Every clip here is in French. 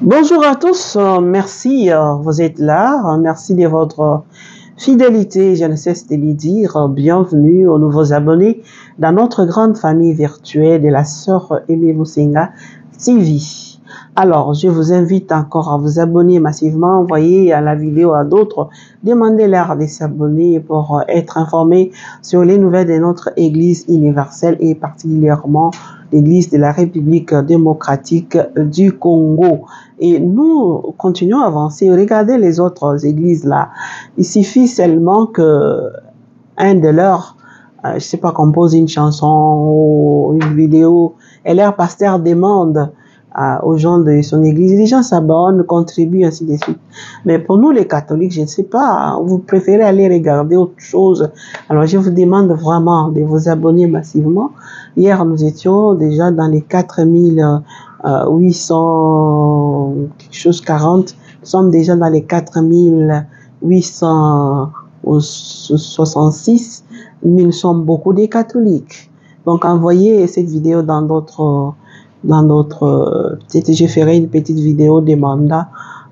Bonjour à tous, merci, vous êtes là, merci de votre fidélité, je ne cesse de le dire, bienvenue aux nouveaux abonnés dans notre grande famille virtuelle de la sœur Aimée Musinga TV. Alors, je vous invite encore à vous abonner massivement, envoyer la vidéo à d'autres, demandez-leur de s'abonner pour être informés sur les nouvelles de notre Église universelle et particulièrement l'Église de la République démocratique du Congo. Et nous continuons à avancer. Regardez les autres églises là. Il suffit seulement que un de leurs, je sais pas, compose une chanson ou une vidéo et leur pasteur demande aux gens de son église. Les gens s'abonnent, contribuent, ainsi de suite. Mais pour nous les catholiques, je ne sais pas, vous préférez aller regarder autre chose. Alors je vous demande vraiment de vous abonner massivement. Hier, nous étions déjà dans les 4800 quelque chose 40. Nous sommes déjà dans les 4866. Nous sommes beaucoup des catholiques. Donc envoyez cette vidéo dans d'autres peut-être je ferai une petite vidéo demandant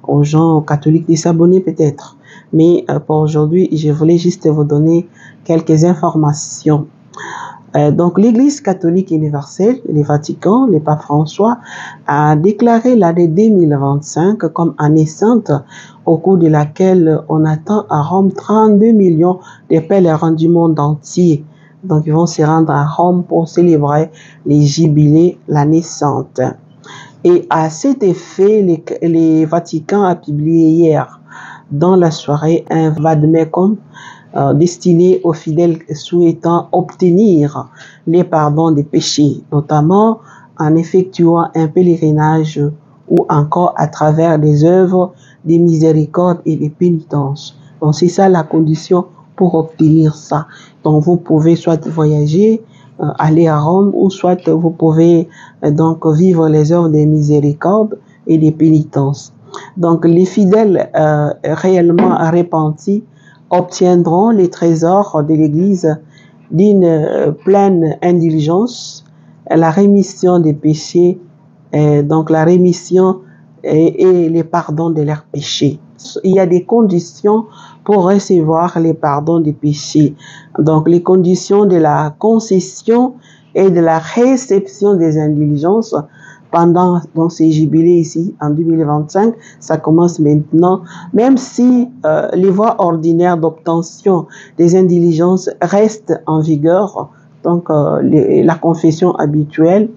aux gens catholiques de s'abonner peut-être. Mais pour aujourd'hui, je voulais juste vous donner quelques informations. Donc l'Église catholique universelle, le Vatican, le pape François, a déclaré l'année 2025 comme année sainte au cours de laquelle on attend à Rome 32 millions de pèlerins du monde entier. Donc ils vont se rendre à Rome pour célébrer les jubilés, l'année sainte. Et à cet effet, le Vatican a publié hier dans la soirée un vade-mecum destiné aux fidèles souhaitant obtenir les pardons des péchés, notamment en effectuant un pèlerinage ou encore à travers des œuvres de miséricorde et de pénitence. Donc c'est ça la condition pour obtenir ça. Donc vous pouvez soit voyager, aller à Rome, ou soit vous pouvez donc vivre les œuvres de miséricorde et de pénitence. Donc les fidèles réellement repentis obtiendront les trésors de l'Église d'une pleine indulgence, la rémission des péchés, donc la rémission et les pardons de leurs péchés. Il y a des conditions pour recevoir les pardons des péchés. Donc les conditions de la concession et de la réception des indulgences pendant donc ces jubilés ici en 2025, ça commence maintenant, même si les voies ordinaires d'obtention des indulgences restent en vigueur, donc la confession habituelle,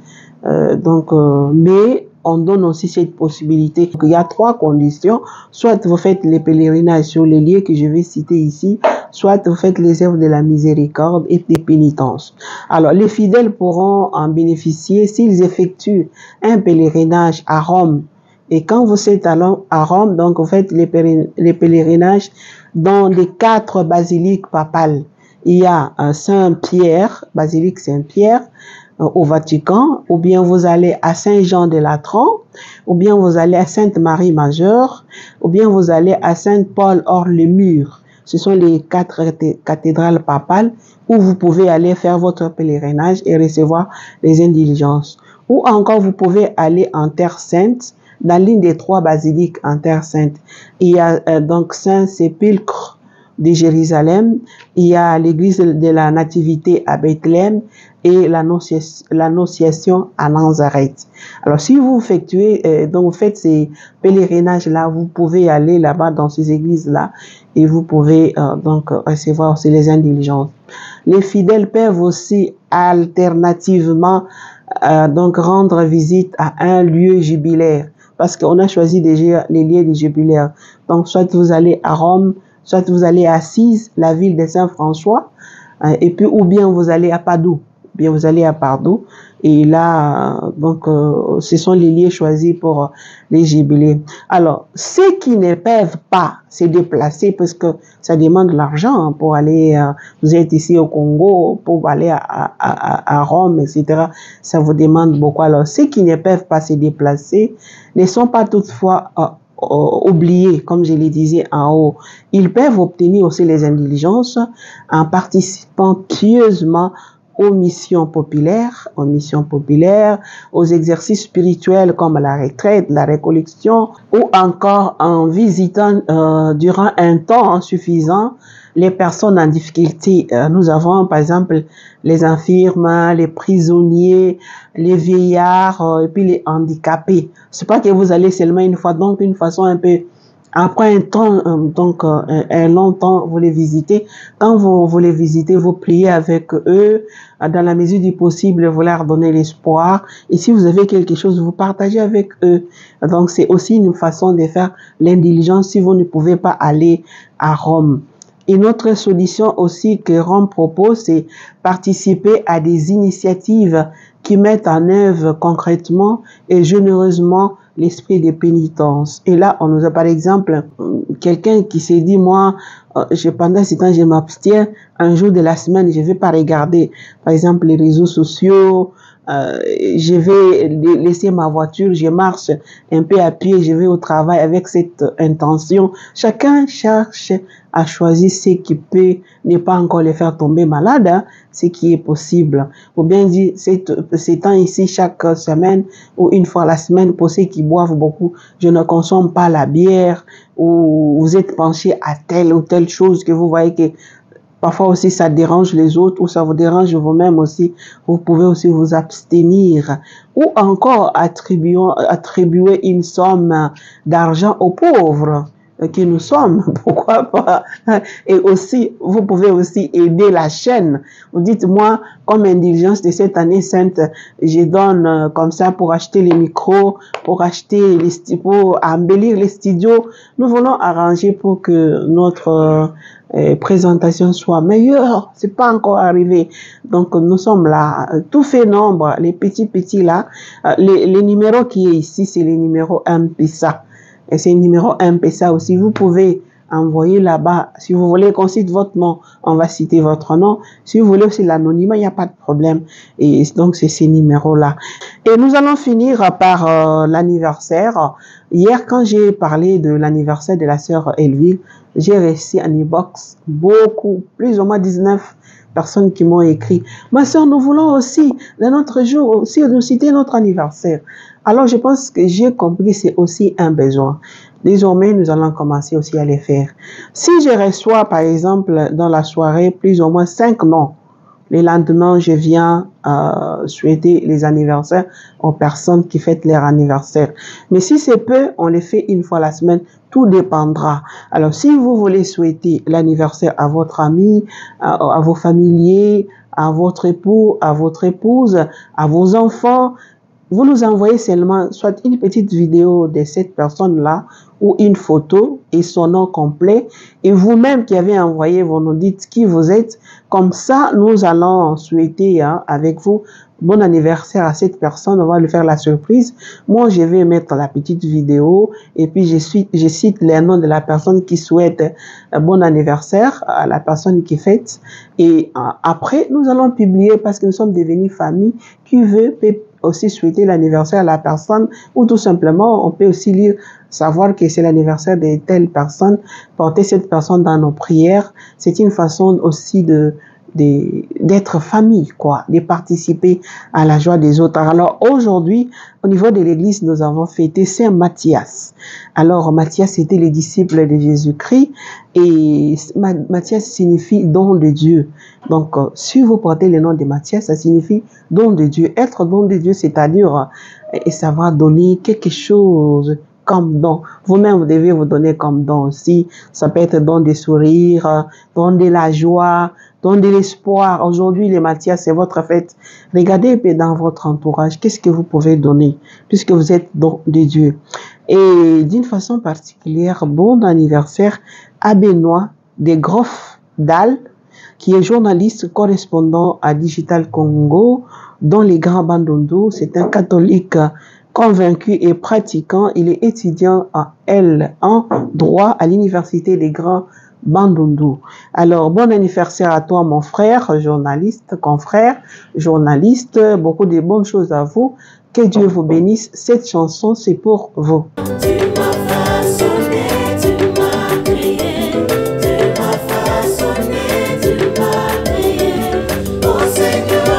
mais on donne aussi cette possibilité. Donc, il y a trois conditions: soit vous faites les pèlerinages sur les lieux que je vais citer ici, soit vous faites les œuvres de la miséricorde et des pénitences. Alors, les fidèles pourront en bénéficier s'ils effectuent un pèlerinage à Rome. Et quand vous êtes à Rome, donc vous faites les pèlerinages dans les 4 basiliques papales. Il y a Saint-Pierre, basilique Saint-Pierre, au Vatican, ou bien vous allez à Saint-Jean-de-Latran, ou bien vous allez à Sainte-Marie Majeure, ou bien vous allez à Saint-Paul hors les murs. Ce sont les 4 cathédrales papales où vous pouvez aller faire votre pèlerinage et recevoir les indulgences. Ou encore vous pouvez aller en Terre Sainte, dans l'une des 3 basiliques en Terre Sainte. Il y a donc Saint-Sépulcre de Jérusalem, il y a l'église de la Nativité à Bethléem et l'Annonciation à Nazareth. Alors si vous effectuez, donc vous faites ces pèlerinages-là, vous pouvez aller là-bas dans ces églises-là et vous pouvez donc recevoir aussi les indulgences. Les fidèles peuvent aussi alternativement donc rendre visite à un lieu jubilaire, parce qu'on a choisi déjà les lieux des jubilaires. Donc soit vous allez à Rome, soit vous allez à Assise, la ville de Saint-François, et puis ou bien vous allez à Padoue, et là, donc, ce sont les lieux choisis pour les jubilés. Alors, ceux qui ne peuvent pas se déplacer, parce que ça demande de l'argent pour aller, vous êtes ici au Congo, pour aller à Rome, etc., ça vous demande beaucoup. Alors, ceux qui ne peuvent pas se déplacer ne sont pas toutefois oubliés, comme je le disais en haut. Ils peuvent obtenir aussi les indulgences en participant pieusement aux missions populaires, aux exercices spirituels comme la retraite, la récollection, ou encore en visitant durant un temps suffisant les personnes en difficulté. Nous avons par exemple les infirmes, les prisonniers, les vieillards et puis les handicapés. C'est pas que vous allez seulement une fois, donc une façon un peu après un temps, un long temps, vous les visitez. Quand vous les visitez, vous priez avec eux. Dans la mesure du possible, vous leur donnez l'espoir. Et si vous avez quelque chose, vous partagez avec eux. Donc, c'est aussi une façon de faire l'indulgence si vous ne pouvez pas aller à Rome. Une autre solution aussi que Rome propose, c'est participer à des initiatives qui mettent en œuvre concrètement et généreusement l'esprit de pénitence. Et là, on nous a par exemple quelqu'un qui s'est dit, moi, pendant ce temps, je m'abstiens. Un jour de la semaine, je vais pas regarder, par exemple, les réseaux sociaux. Je vais laisser ma voiture, je marche un peu à pied, je vais au travail avec cette intention. Chacun cherche à choisir ce qui peut ne pas encore les faire tomber malades, hein, ce qui est possible. Ou bien dire, ces temps ici, chaque semaine ou une fois la semaine, pour ceux qui boivent beaucoup, je ne consomme pas la bière, ou vous êtes penché à telle ou telle chose que vous voyez que parfois aussi ça dérange les autres ou ça vous dérange vous-même aussi. Vous pouvez aussi vous abstenir ou encore attribuer une somme d'argent aux pauvres que nous sommes. Pourquoi pas? Et aussi, vous pouvez aussi aider la chaîne. Vous dites, moi, comme indulgence de cette année sainte, je donne comme ça pour acheter les micros, pour embellir les studios. Nous voulons arranger pour que notre présentation soit meilleure. C'est pas encore arrivé. Donc, nous sommes là. Tout fait nombre. Les petits là. Les numéros qui est ici, c'est les numéros M-Pesa. Et c'est le numéro M-Pesa aussi. Vous pouvez envoyer là-bas. Si vous voulez qu'on cite votre nom, on va citer votre nom. Si vous voulez aussi l'anonymat, il n'y a pas de problème. Et donc, c'est ces numéros-là. Et nous allons finir par l'anniversaire. Hier, quand j'ai parlé de l'anniversaire de la sœur Elvire, j'ai reçu en e-box beaucoup, plus ou moins 19 personnes qui m'ont écrit. Ma sœur, nous voulons aussi, dans notre jour, aussi nous citer notre anniversaire. Alors, je pense que j'ai compris, c'est aussi un besoin. Désormais, nous allons commencer aussi à les faire. Si je reçois, par exemple, dans la soirée, plus ou moins 5 noms, le lendemain, je viens souhaiter les anniversaires aux personnes qui fêtent leur anniversaire. Mais si c'est peu, on les fait une fois la semaine. Tout dépendra. Alors, si vous voulez souhaiter l'anniversaire à votre ami, à vos familiers, à votre époux, à votre épouse, à vos enfants, vous nous envoyez seulement soit une petite vidéo de cette personne-là ou une photo et son nom complet. Et vous-même qui avez envoyé, vous nous dites qui vous êtes. Comme ça, nous allons souhaiter avec vous bon anniversaire à cette personne. On va lui faire la surprise. Moi, je vais mettre la petite vidéo et puis je cite les noms de la personne qui souhaite un bon anniversaire à la personne qui fête. Et après, nous allons publier parce que nous sommes devenus famille qui veut aussi souhaiter l'anniversaire à la personne ou tout simplement on peut aussi lire, savoir que c'est l'anniversaire de telle personne, porter cette personne dans nos prières. C'est une façon aussi d'être famille, quoi, de participer à la joie des autres. Alors aujourd'hui, au niveau de l'église, nous avons fêté Saint Matthias. Alors Matthias était le disciple de Jésus-Christ et Matthias signifie don de Dieu. Donc si vous portez le nom de Matthias, ça signifie don de Dieu. Être don de Dieu, c'est-à-dire savoir donner quelque chose comme don. Vous-même, vous devez vous donner comme don aussi. Ça peut être don de sourire, don de la joie, don de l'espoir. Aujourd'hui, les Matthias, c'est votre fête. Regardez dans votre entourage, qu'est-ce que vous pouvez donner, puisque vous êtes don de Dieu. Et d'une façon particulière, bon anniversaire à Benoît de Groff-Dal, qui est journaliste correspondant à Digital Congo, dans les Grands Bandundu. C'est un catholique convaincu et pratiquant. Il est étudiant en droit à l'université des Grands Bandundu. Alors, bon anniversaire à toi, mon frère, journaliste, confrère, journaliste. Beaucoup de bonnes choses à vous. Que Dieu vous bénisse. Cette chanson, c'est pour vous. Seigneur.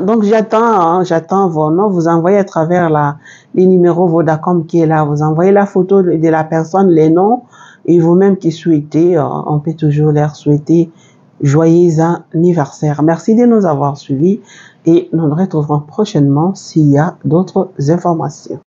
donc j'attends, hein, j'attends vos noms. Vous envoyez à travers les numéros Vodacom qui est là. Vous envoyez la photo de la personne, les noms, et vous-même qui souhaitez, on peut toujours leur souhaiter joyeux anniversaire. Merci de nous avoir suivis et nous nous retrouverons prochainement s'il y a d'autres informations.